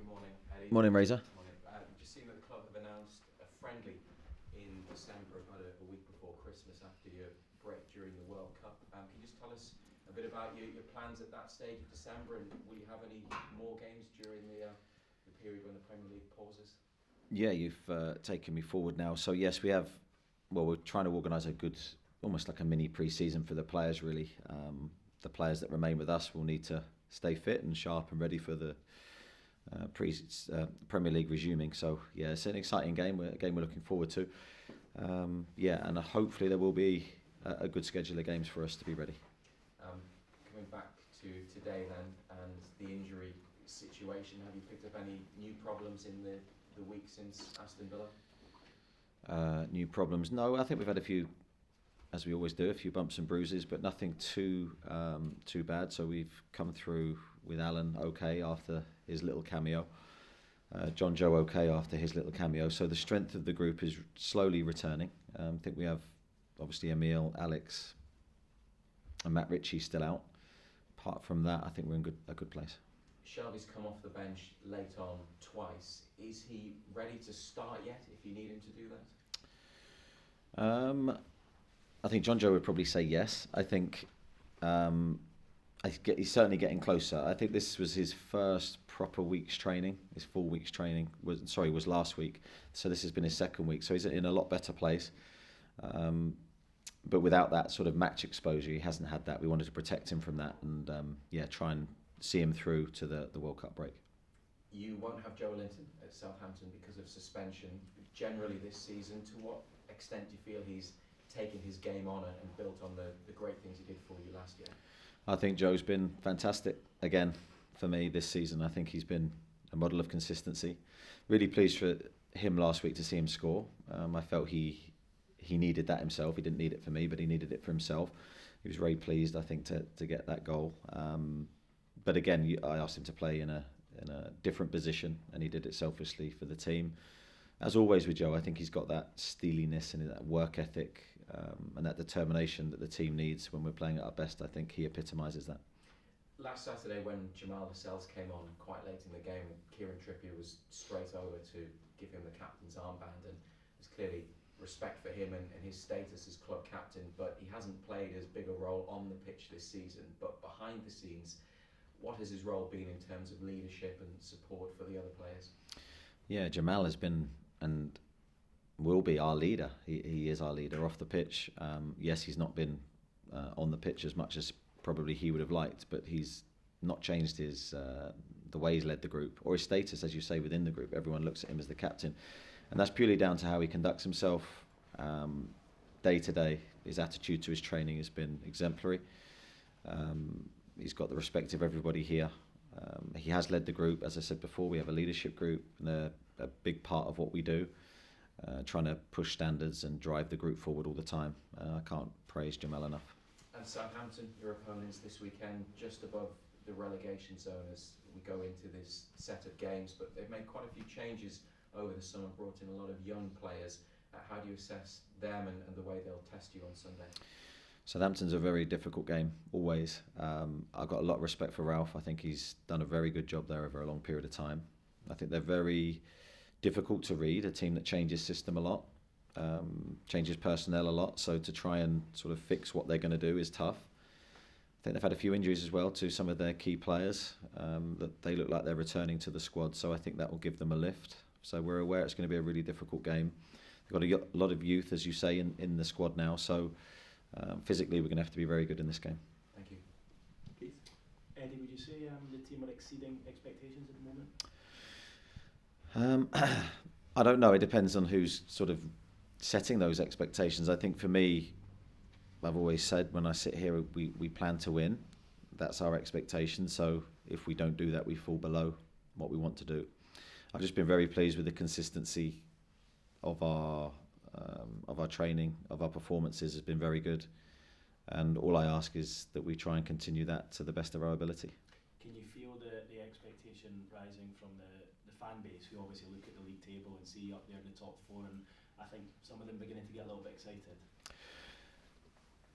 morning, Eddie. Morning, Razor. Morning. We've just seen that the club have announced a friendly in December, about a week before Christmas, after your break during the World Cup. Can you just tell us a bit about your plans at that stage of December, and will you have any more games during the period when the Premier League pauses? Yeah, you've taken me forward now. So yes, we have. Well, we're trying to organise a good, almost like a mini pre-season for the players. Really, the players that remain with us will need to stay fit and sharp and ready for the Premier League resuming. So yeah, it's an exciting game. A game we're looking forward to. And hopefully there will be a good schedule of games for us to be ready. Coming back to today then, and the injury situation, have you picked up any new problems in the week since Aston Villa? New problems? No, I think we've had a few, as we always do, a few bumps and bruises, but nothing too bad. So we've come through with Alan okay after his little cameo, John Joe okay after his little cameo. So the strength of the group is slowly returning. I think we have obviously Emil, Alex, and Matt Ritchie still out. Apart from that, I think we're in a good place. Shelby's come off the bench late on twice. Is he ready to start yet if you need him to do that? I think John Joe would probably say yes. I think he's certainly getting closer. I think this was his first proper week's training. His full week's training was last week. So this has been his second week. So he's in a lot better place. But without that sort of match exposure, he hasn't had that. We wanted to protect him from that and try and see him through to the World Cup break. You won't have Joe Linton at Southampton because of suspension. Generally this season, to what extent do you feel he's taken his game on and built on the great things he did for you last year? I think Joe's been fantastic again for me this season. I think he's been a model of consistency. Really pleased for him last week to see him score. I felt he needed that himself. He didn't need it for me, but he needed it for himself. He was very pleased, I think, to get that goal. But again, I asked him to play in a different position, and he did it selfishly for the team. As always with Joe, I think he's got that steeliness and that work ethic and that determination that the team needs when we're playing at our best. I think he epitomises that. Last Saturday, when Jamal Lascelles came on quite late in the game, Kieran Trippier was straight over to give him the captain's armband, and there's clearly respect for him and his status as club captain, but he hasn't played as big a role on the pitch this season. But behind the scenes, what has his role been in terms of leadership and support for the other players? Yeah, Jamal has been and will be our leader. He is our leader off the pitch. Yes, he's not been on the pitch as much as probably he would have liked, but he's not changed his the way he's led the group or his status, as you say, within the group. Everyone looks at him as the captain, and that's purely down to how he conducts himself day to day. His attitude to his training has been exemplary. He's got the respect of everybody here. He has led the group. As I said before, we have a leadership group, and a big part of what we do, trying to push standards and drive the group forward all the time. I can't praise Jamal enough. And Southampton, your opponents this weekend, just above the relegation zone as we go into this set of games, but they've made quite a few changes over the summer, brought in a lot of young players. How do you assess them and the way they'll test you on Sunday? Southampton's a very difficult game, always. I've got a lot of respect for Ralph. I think he's done a very good job there over a long period of time. I think they're very difficult to read, a team that changes system a lot, changes personnel a lot, so to try and sort of fix what they're going to do is tough. I think they've had a few injuries as well to some of their key players, that they look like they're returning to the squad, so I think that will give them a lift. So we're aware it's going to be a really difficult game. They've got a lot of youth, as you say, in the squad now, so physically we're going to have to be very good in this game. Thank you. Keith? Eddie, would you say the team are exceeding expectations at the moment? I don't know. It depends on who's sort of setting those expectations. I think for me, I've always said when I sit here, we plan to win. That's our expectation. So if we don't do that, we fall below what we want to do. I've just been very pleased with the consistency of our training, of our performances has been very good. And all I ask is that we try and continue that to the best of our ability. Can you feel the expectation rising from the fan base, who obviously look at the league table and see up there in the top four, and I think some of them beginning to get a little bit excited?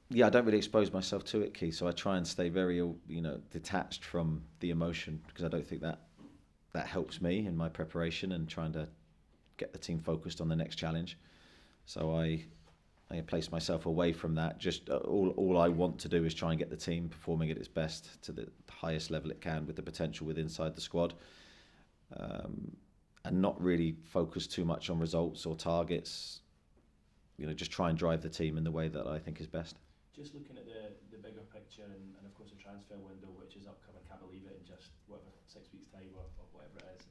Yeah, I don't really expose myself to it, Keith, so I try and stay very, detached from the emotion, because I don't think that that helps me in my preparation and trying to get the team focused on the next challenge. So I place myself away from that. Just all I want to do is try and get the team performing at its best to the highest level it can with the potential with inside the squad, and not really focus too much on results or targets. Just try and drive the team in the way that I think is best. Just looking at the bigger picture and of course the transfer window, which is upcoming, can't believe it, in just 6 weeks time or whatever it is.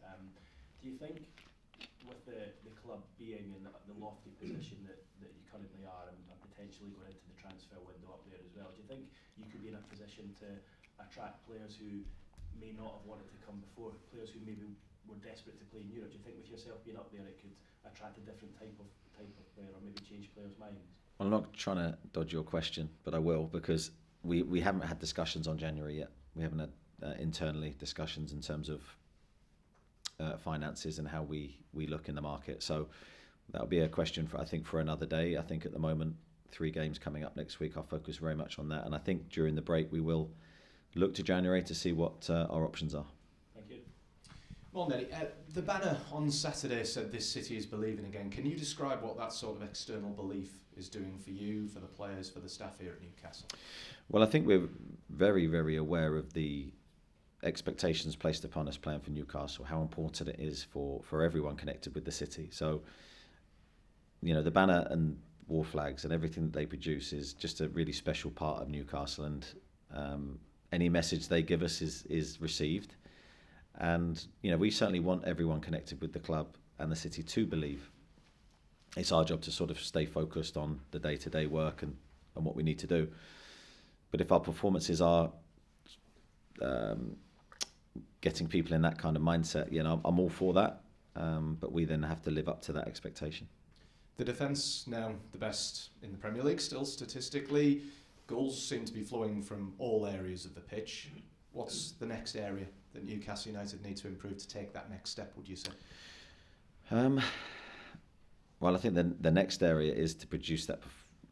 Do you think with the club being in the lofty position that you currently are and potentially going into the transfer window up there as well, do you think you could be in a position to attract players who may not have wanted to come before, players who maybe were desperate to play in Europe? Do you think with yourself being up there it could attract a different type of player or maybe change players' minds? Well, I'm not trying to dodge your question, but I will, because we haven't had discussions on January yet. We haven't had internally discussions in terms of finances and how we look in the market. So that'll be a question for another day. I think at the moment, 3 games coming up next week, I'll focus very much on that. And I think during the break we will look to January to see what our options are. Thank you. Well, Neddy, the banner on Saturday said "This city is believing again." Can you describe what that sort of external belief is doing for you, for the players, for the staff here at Newcastle? Well, I think we're very, very aware of the expectations placed upon us playing for Newcastle, how important it is for everyone connected with the city. So, the banner and war flags and everything that they produce is just a really special part of Newcastle, and any message they give us is received. And we certainly want everyone connected with the club and the city to believe. It's our job to sort of stay focused on the day-to-day work and what we need to do. But if our performances are getting people in that kind of mindset, I'm all for that. But we then have to live up to that expectation. The defence now the best in the Premier League still statistically. Goals seem to be flowing from all areas of the pitch. What's the next area that Newcastle United need to improve to take that next step, would you say? Well, I think the next area is to produce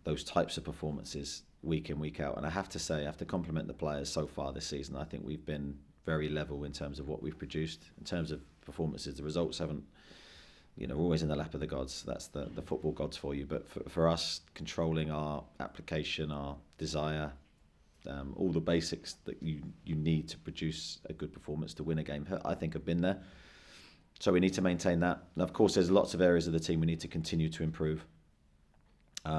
those types of performances week in, week out. And I have to compliment the players so far this season. I think we've been very level in terms of what we've produced. In terms of performances, the results haven't, we're always in the lap of the gods. That's the football gods for you. But for us, controlling our application, our desire, all the basics that you need to produce a good performance to win a game, I think have been there. So we need to maintain that. And of course, there's lots of areas of the team we need to continue to improve,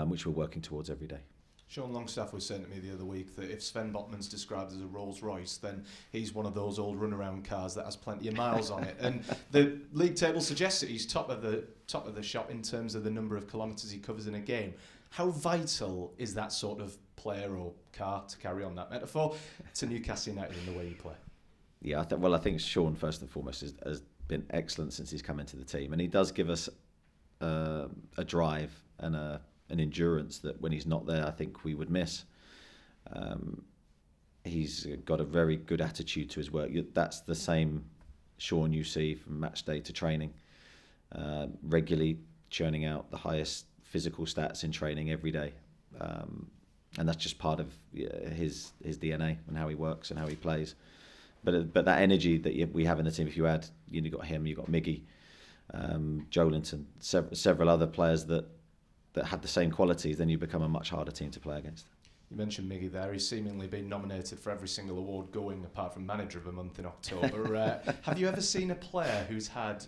which we're working towards every day. Sean Longstaff was saying to me the other week that if Sven Botman's described as a Rolls Royce, then he's one of those old runaround cars that has plenty of miles on it. And the league table suggests that he's top of the shop in terms of the number of kilometres he covers in a game. How vital is that sort of player or car, to carry on that metaphor, to Newcastle United in the way you play? Yeah, I think Sean, first and foremost, has been excellent since he's come into the team, and he does give us a drive and an endurance that when he's not there, I think we would miss. He's got a very good attitude to his work. That's the same Sean you see from match day to training, regularly churning out the highest physical stats in training every day, and that's just part of his DNA and how he works and how he plays. But that energy that we have in the team, if you add, you've got him, you've got Miggy, Joe Linton, several other players that have the same qualities, then you become a much harder team to play against. You mentioned Miggy there. He's seemingly been nominated for every single award going, apart from Manager of the Month in October. Have you ever seen a player who's had,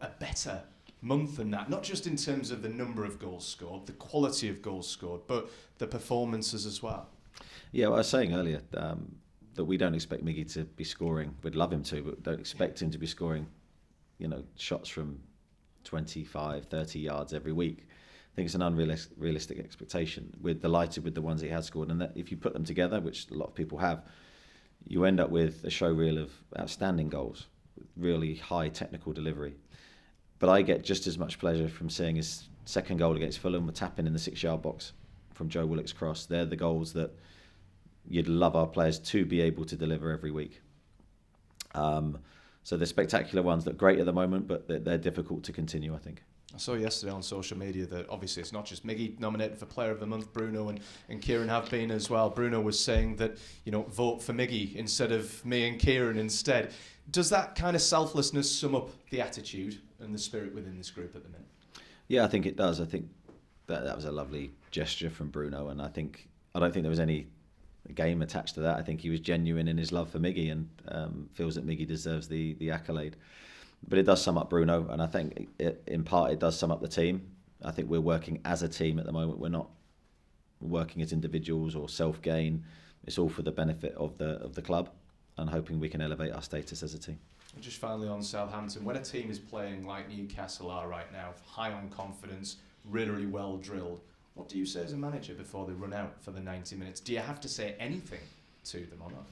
a better month than that? Not just in terms of the number of goals scored, the quality of goals scored, but the performances as well. Yeah, well, I was saying earlier that we don't expect Miggy to be scoring. We'd love him to, but don't expect him to be scoring, shots from 25, 30 yards every week. I think it's an unrealistic expectation. We're delighted with the ones he has scored, and that if you put them together, which a lot of people have, you end up with a showreel of outstanding goals, with really high technical delivery. But I get just as much pleasure from seeing his second goal against Fulham, a tap-in the 6-yard box from Joe Willock's cross. They're the goals that you'd love our players to be able to deliver every week. So the spectacular ones look great at the moment, but they're difficult to continue, I think. I saw yesterday on social media that obviously it's not just Miggy nominated for Player of the Month. Bruno and Kieran have been as well. Bruno was saying that, vote for Miggy instead of me and Kieran instead. Does that kind of selflessness sum up the attitude and the spirit within this group at the minute? Yeah, I think it does. I think that was a lovely gesture from Bruno, and I don't think there was any game attached to that. I think he was genuine in his love for Miggy and feels that Miggy deserves the accolade. But it does sum up Bruno, and I think in part it does sum up the team. I think we're working as a team at the moment. We're not working as individuals or self-gain. It's all for the benefit of the club, and hoping we can elevate our status as a team. And just finally on Southampton, when a team is playing like Newcastle are right now, high on confidence, really well drilled, what do you say as a manager before they run out for the 90 minutes? Do you have to say anything to them or not?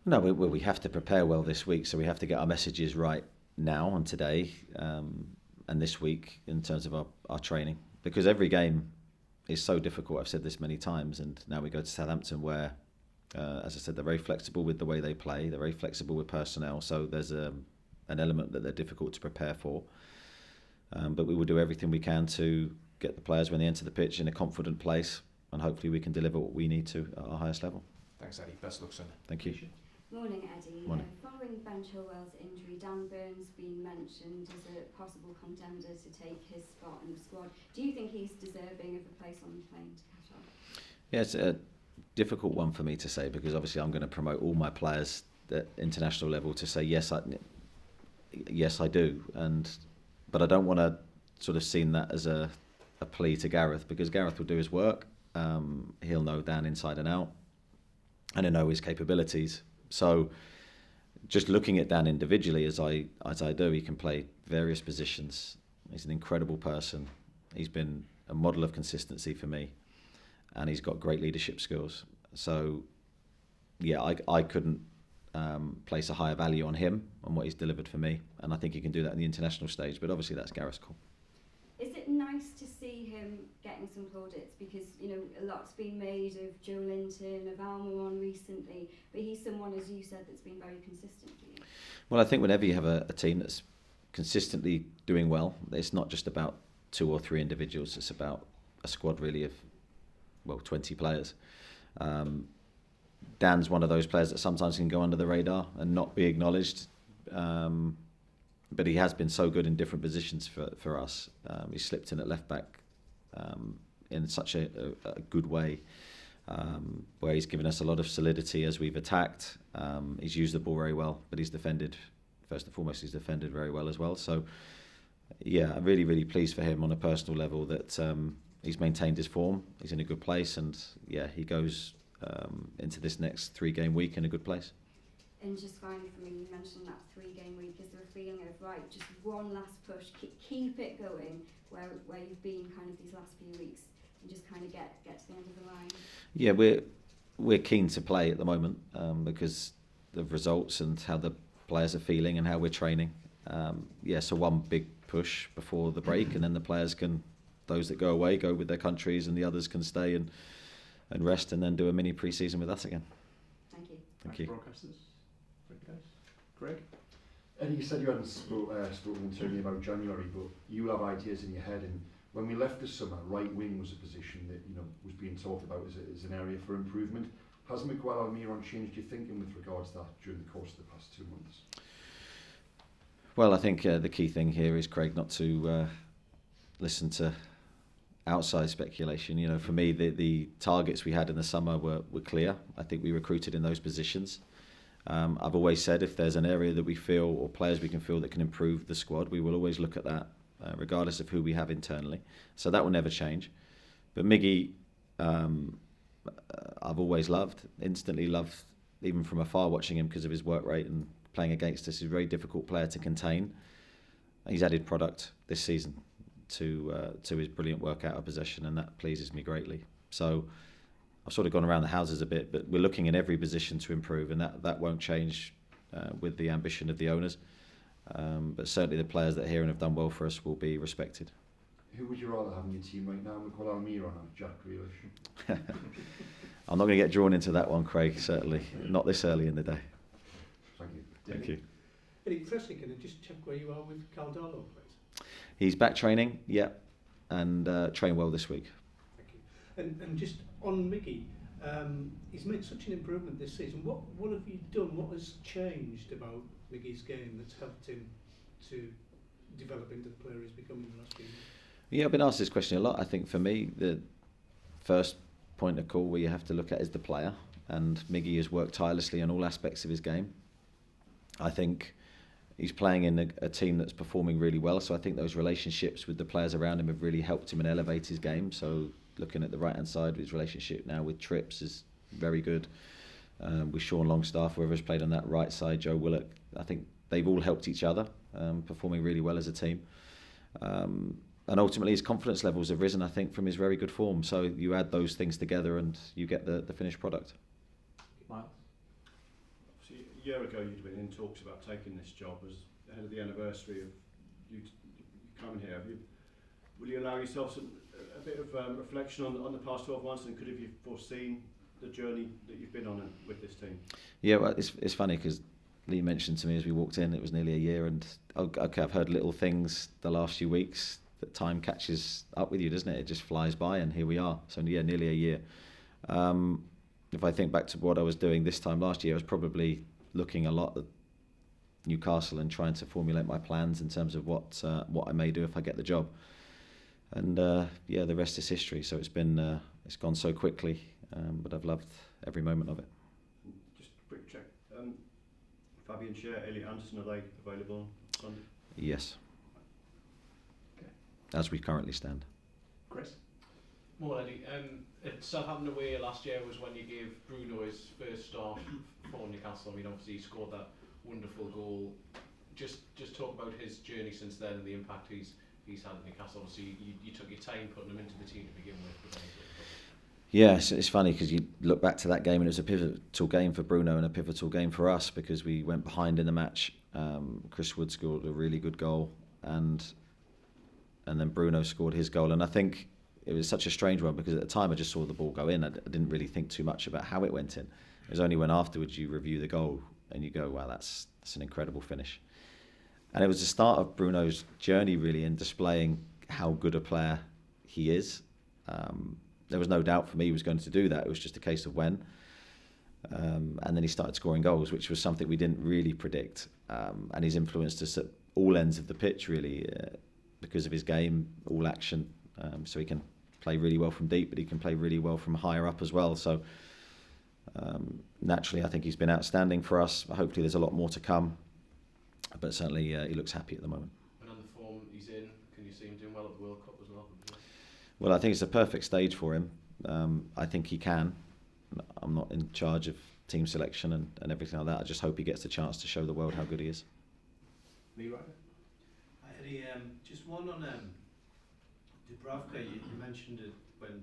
No, we have to prepare well this week, so we have to get our messages right now and today and this week in terms of our training, because every game is so difficult. I've said this many times, and now we go to Southampton where, as I said, they're very flexible with the way they play, they're very flexible with personnel, so there's an element that they're difficult to prepare for, but we will do everything we can to get the players when they enter the pitch in a confident place, and hopefully we can deliver what we need to at our highest level. Thanks, Eddie. Best luck, Sunday. Thank you. Morning, Eddie. Morning. Following Ben Chilwell's injury, Dan Burns being mentioned as a possible contender to take his spot in the squad. Do you think he's deserving of a place on the plane to Qatar? Yeah, it's a difficult one for me to say, because obviously I'm going to promote all my players at international level to say yes, I do, but I don't want to sort of seem that as a plea to Gareth, because Gareth will do his work. He'll know Dan inside and out, and he'll know his capabilities. So just looking at Dan individually as I do, he can play various positions. He's an incredible person. He's been a model of consistency for me, and he's got great leadership skills. So yeah, I couldn't place a higher value on him, on what he's delivered for me, and I think he can do that in the international stage, but obviously that's Gareth's call. Is it nice to see him getting some plaudits? Because, a lot's been made of Joe Linton, of Almiron recently, but he's someone, as you said, that's been very consistent for you. Well, I think whenever you have a team that's consistently doing well, it's not just about 2 or 3 individuals, it's about a squad really of, 20 players. Dan's one of those players that sometimes can go under the radar and not be acknowledged. But he has been so good in different positions for us. He slipped in at left back in such a good way, where he's given us a lot of solidity as we've attacked. He's used the ball very well, but he's defended, first and foremost, he's defended very well as well. So, yeah, I'm really, really pleased for him on a personal level that he's maintained his form. He's in a good place, and yeah, he goes into this next 3-game week in a good place. And just finally for me, you mentioned that 3-game week. Is there a feeling of, right, just one last push, keep it going, where you've been kind of these last few weeks, and just kind of get to the end of the line? Yeah, we're keen to play at the moment because of results and how the players are feeling and how we're training. So one big push before the break, and then the players can, those that go away, go with their countries, and the others can stay and rest, and then do a mini pre-season with us again. Thank you. Thank you. Broadcasters. Greg? Eddie, you said you hadn't spoken internally about January, but you have ideas in your head, and when we left this summer, right wing was a position that was being talked about as an area for improvement. Has Miguel Almiron changed your thinking with regards to that during the course of the past 2 months? Well, I think the key thing here is, Craig, not to listen to outside speculation. For me, the targets we had in the summer were clear. I think we recruited in those positions. I've always said if there's an area that we feel, or players we can feel that can improve the squad, we will always look at that, regardless of who we have internally. So that will never change. But Miggy, I've always instantly loved, even from afar, watching him because of his work rate and playing against us. He's a very difficult player to contain. He's added product this season to his brilliant work out of possession, and that pleases me greatly. So I've sort of gone around the houses a bit, but we're looking in every position to improve, and that won't change with the ambition of the owners. But certainly the players that are here and have done well for us will be respected. Who would you rather have in your team right now, Miguel Almiron or Jack Grealish? I'm not going to get drawn into that one, Craig, certainly. Not this early in the day. Thank you. Thank you. Eddie, firstly, can I just check where you are with Caldolo, please? He's back training, yeah, and trained well this week. Thank you. And just on Miggy, he's made such an improvement this season. What have you done? What has changed about Miggy's game that's helped him to develop into the player he's become in the last few years? Yeah, I've been asked this question a lot. I think for me, the first point of call where you have to look at is the player, and Miggy has worked tirelessly on all aspects of his game. I think he's playing in a team that's performing really well, so I think those relationships with the players around him have really helped him and elevate his game. So looking at the right-hand side, his relationship now with Trips is very good. With Sean Longstaff, whoever's played on that right side, Joe Willock, I think they've all helped each other, performing really well as a team. And ultimately his confidence levels have risen, I think, from his very good form. So you add those things together and you get the finished product. Miles? Obviously, a year ago you'd been in talks about taking this job as ahead of the anniversary of you coming here. Will you allow yourself a bit of reflection on the past 12 months, and could have you foreseen the journey that you've been on with this team? Yeah, well, it's funny because Lee mentioned to me as we walked in, it was nearly a year, and okay, I've heard little things the last few weeks that time catches up with you, doesn't it? It just flies by, and here we are. So yeah, nearly a year. If I think back to what I was doing this time last year, I was probably looking a lot at Newcastle and trying to formulate my plans in terms of what I may do if I get the job. And yeah, the rest is history. So it's gone so quickly, but I've loved every moment of it. Just a quick check. Fabian Scher, Elliot Anderson, are they available on Sunday? Yes. Okay. As we currently stand. Chris? More Eddie, at Southampton away last year was when you gave Bruno his first start for Newcastle. I mean, obviously he scored that wonderful goal. Just talk about his journey since then and the impact he's had at Newcastle. Obviously you took your time putting him into the team to begin with. Yeah, it's funny because you look back to that game and it was a pivotal game for Bruno and a pivotal game for us because we went behind in the match. Chris Wood scored a really good goal and then Bruno scored his goal, and I think it was such a strange one because at the time I just saw the ball go in. I didn't really think too much about how it went in. It was only when afterwards you review the goal and you go, wow, that's an incredible finish. And it was the start of Bruno's journey really in displaying how good a player he is. There was no doubt for me he was going to do that. It was just a case of when. And then he started scoring goals, which was something we didn't really predict. And he's influenced us at all ends of the pitch really because of his game, all action. So he can play really well from deep, but he can play really well from higher up as well. So naturally, I think he's been outstanding for us. Hopefully there's a lot more to come. But certainly he looks happy at the moment. And on the form he's in, can you see him doing well at the World Cup as well? Well, I think it's a perfect stage for him. I think he can. I'm not in charge of team selection and everything like that. I just hope he gets the chance to show the world how good he is. Lee Ryder? Hi Eddie, just one on Dubravka. You mentioned it when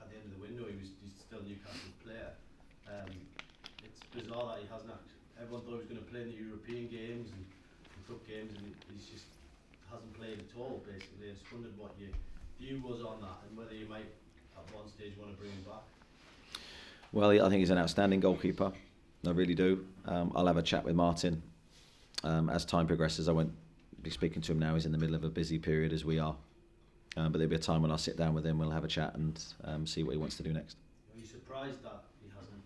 at the end of the window he's still a Newcastle player. It's bizarre that he hasn't. Everyone thought he was going to play in the European games and cup games, and he's just hasn't played at all. Basically, I just wondered what your view was on that and whether you might at one stage want to bring him back. Well, I think he's an outstanding goalkeeper. I really do. I'll have a chat with Martin as time progresses. I won't be speaking to him now. He's in the middle of a busy period as we are. But there'll be a time when I'll sit down with him. We'll have a chat and see what he wants to do next. Are you surprised that he hasn't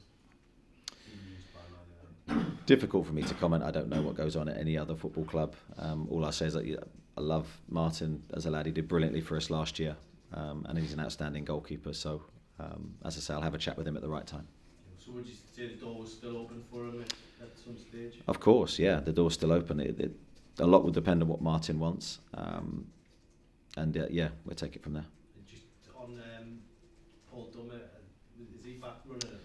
been used by Man United? Difficult for me to comment. I don't know what goes on at any other football club. All I say is that I love Martin as a lad. He did brilliantly for us last year, and he's an outstanding goalkeeper. So, as I say, I'll have a chat with him at the right time. So would you say the door was still open for him at some stage? Of course, yeah, the door's still open. A lot will depend on what Martin wants, and yeah, we'll take it from there. Just on Paul Dummett, is he back running at the moment?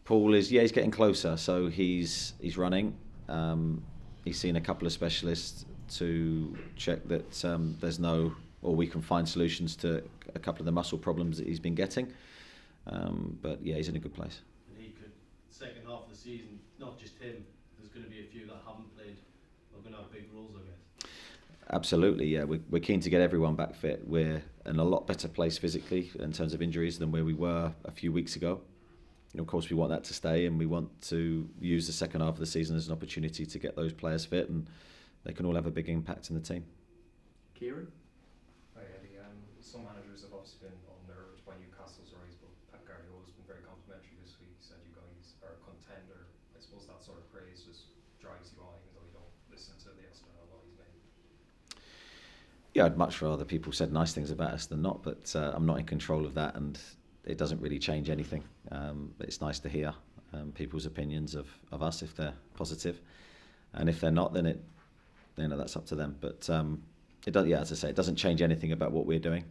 Paul is, yeah, he's getting closer. So he's running. He's seen a couple of specialists to check that there's no, or we can find solutions to a couple of the muscle problems that he's been getting. But yeah, he's in a good place. And he could, second half of the season, not just him, there's going to be a few that haven't played, are going to have big roles, I guess. Absolutely, yeah. We're keen to get everyone back fit. We're in a lot better place physically in terms of injuries than where we were a few weeks ago. And of course, we want that to stay, and we want to use the second half of the season as an opportunity to get those players fit, and they can all have a big impact in the team. Kieran? some managers have obviously been unnerved by Newcastle's rise, but Pep Guardiola's been very complimentary this week. He said you guys are a contender. I suppose that sort of praise just drives you on, even though you don't listen to the external noise, maybe. Yeah, I'd much rather people said nice things about us than not, but I'm not in control of that, and it doesn't really change anything. But it's nice to hear people's opinions of us if they're positive, and if they're not, then that's up to them. But it does, yeah, as I say, it doesn't change anything about what we're doing.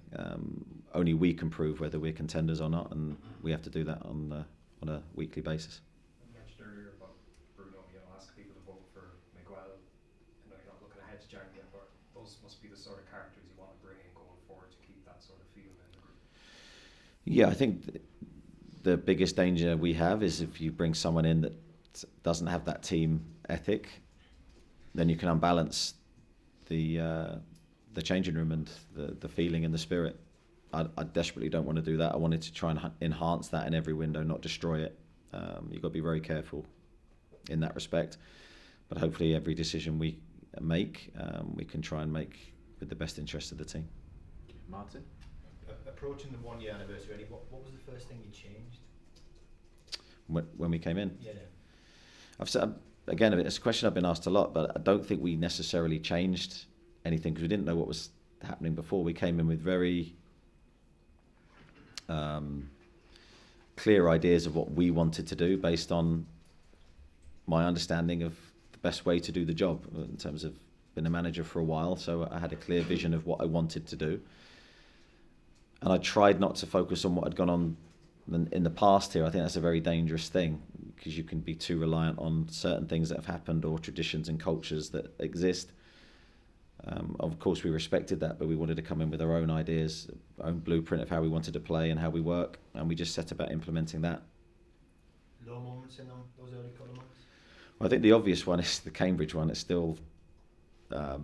Only we can prove whether we're contenders or not, and we have to do that on a weekly basis. You mentioned earlier about Bruno, ask people to vote for Miguel. I know you're not looking ahead to January yet, but those must be the sort of characters you want to bring in going forward to keep that sort of feel in the group. Yeah, I think the biggest danger we have is if you bring someone in that doesn't have that team ethic, then you can unbalance the changing room and the feeling and the spirit. I desperately don't want to do that. I wanted to try and enhance that in every window, not destroy it. You've got to be very careful in that respect. But hopefully every decision we make, we can try and make with the best interest of the team. Martin? Approaching the 1 year anniversary, what was the first thing you changed? When we came in? Yeah. I've said, again, it's a question I've been asked a lot, but I don't think we necessarily changed anything because we didn't know what was happening before. We came in with very clear ideas of what we wanted to do based on my understanding of the best way to do the job in terms of being a manager for a while. So I had a clear vision of what I wanted to do. And I tried not to focus on what had gone on in the past here. I think that's a very dangerous thing because you can be too reliant on certain things that have happened or traditions and cultures that exist. Of course, we respected that, but we wanted to come in with our own ideas, our own blueprint of how we wanted to play and how we work, and we just set about implementing that. Low moments in those early couple of months? Well, I think the obvious one is the Cambridge one. It's still, I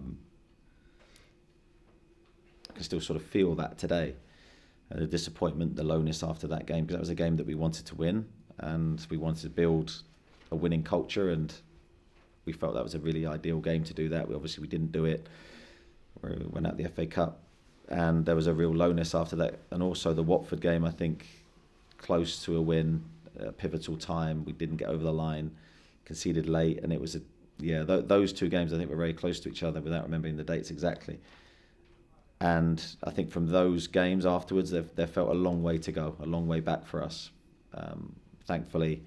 can still sort of feel that today. The disappointment, the lowness after that game, because that was a game that we wanted to win, and we wanted to build a winning culture, and we felt that was a really ideal game to do that. We didn't do it. We went out the FA Cup, and there was a real lowness after that. And also the Watford game, I think, close to a win, a pivotal time. We didn't get over the line, conceded late, and it was those two games I think were very close to each other without remembering the dates exactly. And I think from those games afterwards, there felt a long way to go, a long way back for us. Thankfully,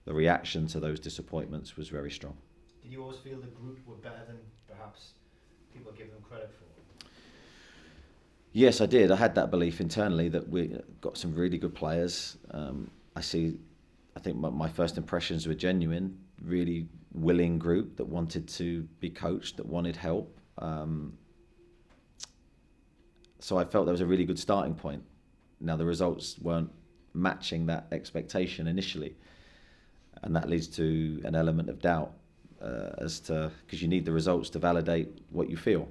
the reaction to those disappointments was very strong. Did you always feel the group were better than perhaps people give them credit for? Yes, I did. I had that belief internally that we got some really good players. I think my first impressions were genuine, really willing group that wanted to be coached, that wanted help. So I felt there was a really good starting point. Now the results weren't matching that expectation initially, and that leads to an element of doubt because you need the results to validate what you feel.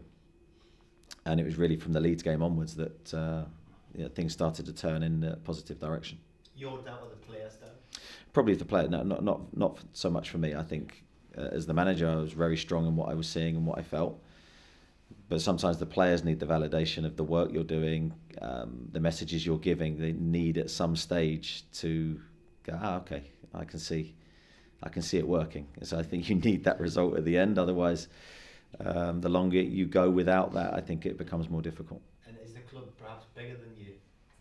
And it was really from the Leeds game onwards that things started to turn in a positive direction. Your doubt or the players' doubt? Probably the player. No, not so much for me. I think as the manager, I was very strong in what I was seeing and what I felt. But sometimes the players need the validation of the work you're doing, the messages you're giving. They need at some stage to go, okay, I can see it working. So I think you need that result at the end. Otherwise, the longer you go without that, I think it becomes more difficult. And is the club perhaps bigger than you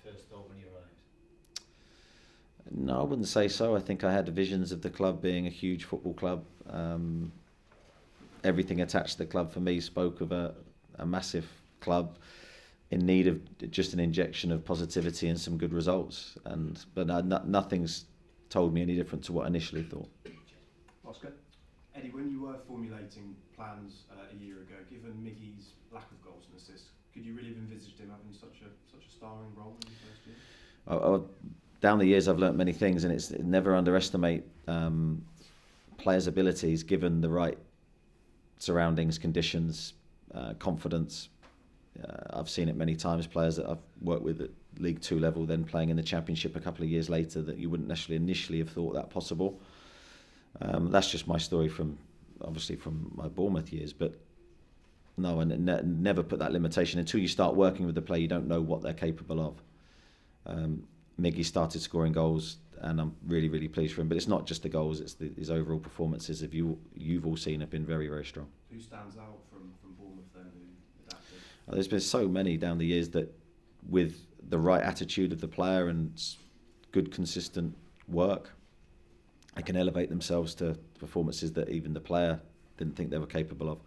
first thought when you arrived? No, I wouldn't say so. I think I had visions of the club being a huge football club. Everything attached to the club for me spoke of a massive club in need of just an injection of positivity and some good results. But nothing's told me any different to what I initially thought. Oscar? Eddie, when you were formulating plans a year ago, given Miggy's lack of goals and assists, could you really have envisaged him having such a starring role in the first year? Down the years, I've learnt many things, and it's never underestimate players' abilities given the right surroundings, conditions, confidence. I've seen it many times, players that I've worked with at League 2 level, then playing in the Championship a couple of years later, that you wouldn't necessarily initially have thought that possible. That's just my story from my Bournemouth years. But No, and never put that limitation. Until you start working with the player, you don't know what they're capable of. Miggy started scoring goals, and I'm really, really pleased for him. But it's not just the goals; it's his overall performances. You've all seen have been very, very strong. Who stands out from Bournemouth then? Who adapted? There's been so many down the years that, with the right attitude of the player and good, consistent work, they can elevate themselves to performances that even the player didn't think they were capable of.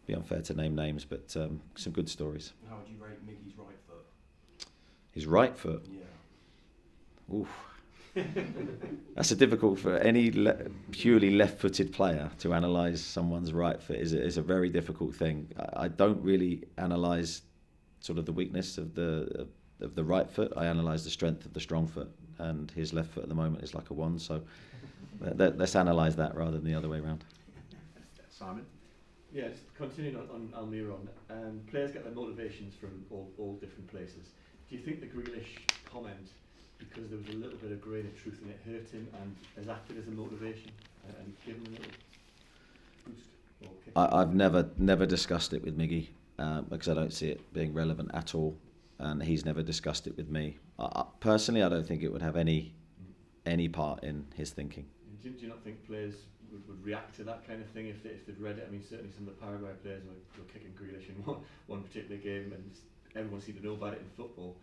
Be unfair to name names, but some good stories. How would you rate Miggy's right foot? His right foot? Yeah. Oof. That's a difficult for any purely left-footed player to analyse someone's right foot. Is a very difficult thing. I don't really analyse sort of the weakness of the right foot. I analyse the strength of the strong foot, and his left foot at the moment is like a wand. So let's analyse that rather than the other way around. Simon? Yes, continuing on Almiron, players get their motivations from all different places. Do you think the Grealish comment, because there was a little bit of grain of truth in it, hurt him and has acted as a motivation and given him a little boost? Or kick? I've never discussed it with Miggy because I don't see it being relevant at all, and he's never discussed it with me. Personally, I don't think it would have any part in his thinking. Do you not think players would react to that kind of thing if they'd read it? I mean, certainly some of the Paraguay players were kicking Grealish in one particular game, and everyone seemed to know about it in football.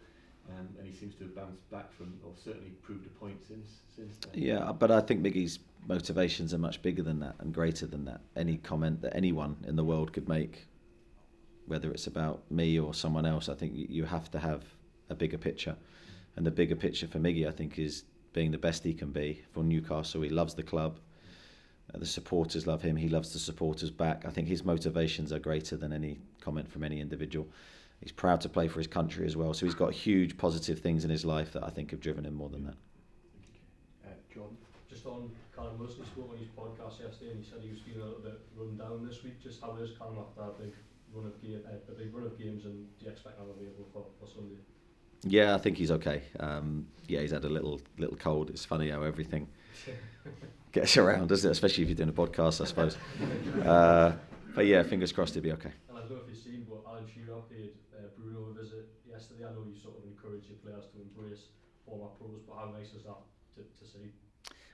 And he seems to have bounced back from, or certainly proved a point since then. Yeah, but I think Miggy's motivations are much bigger than that and greater than that. Any comment that anyone in the world could make, whether it's about me or someone else, I think you have to have a bigger picture. And the bigger picture for Miggy, I think, is being the best he can be for Newcastle. He loves the club. The supporters love him. He loves the supporters back. I think his motivations are greater than any comment from any individual. He's proud to play for his country as well. So he's got huge positive things in his life that I think have driven him more than that. Jordan? Just on Callum Wilson, he spoke on his podcast yesterday and he said he was feeling a little bit run down this week. Just how is Callum after that big run of games, and do you expect him available for Sunday? Yeah, I think he's okay. He's had a little cold. It's funny how everything gets around, doesn't it? Especially if you're doing a podcast, I suppose. But yeah, fingers crossed he'll be okay. And I don't know if you've seen, but Alan Shearer paid Bruno a visit yesterday. I know you sort of encourage your players to embrace former pros, but how nice is that to see?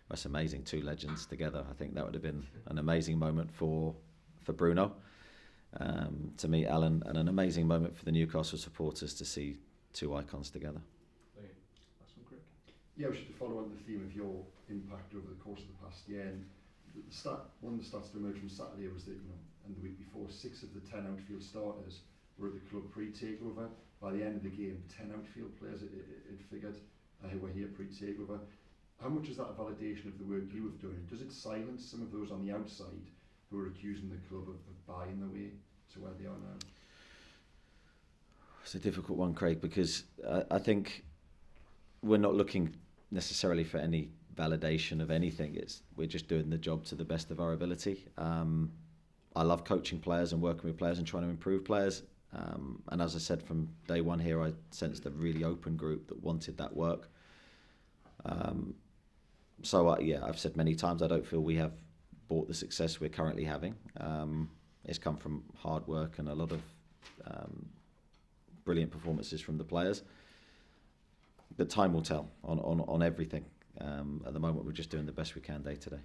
That's amazing. Two legends together. I think that would have been an amazing moment for Bruno to meet Alan, and an amazing moment for the Newcastle supporters to see two icons together. Yeah, we should follow on the theme of your impact over the course of the past year. And one of the stats to emerge from Saturday was that, and the week before, 6 of the 10 outfield starters were at the club pre-takeover. By the end of the game, 10 outfield players it figured who were here pre-takeover. How much is that a validation of the work you have done? Does it silence some of those on the outside who are accusing the club of buying their way to where they are now? It's a difficult one, Craig, because I think we're not looking necessarily for any validation of anything. We're just doing the job to the best of our ability. I love coaching players and working with players and trying to improve players. And as I said from day one here, I sensed a really open group that wanted that work. I've said many times I don't feel we have bought the success we're currently having. It's come from hard work and a lot of brilliant performances from the players. But time will tell on everything. At the moment, we're just doing the best we can day to day.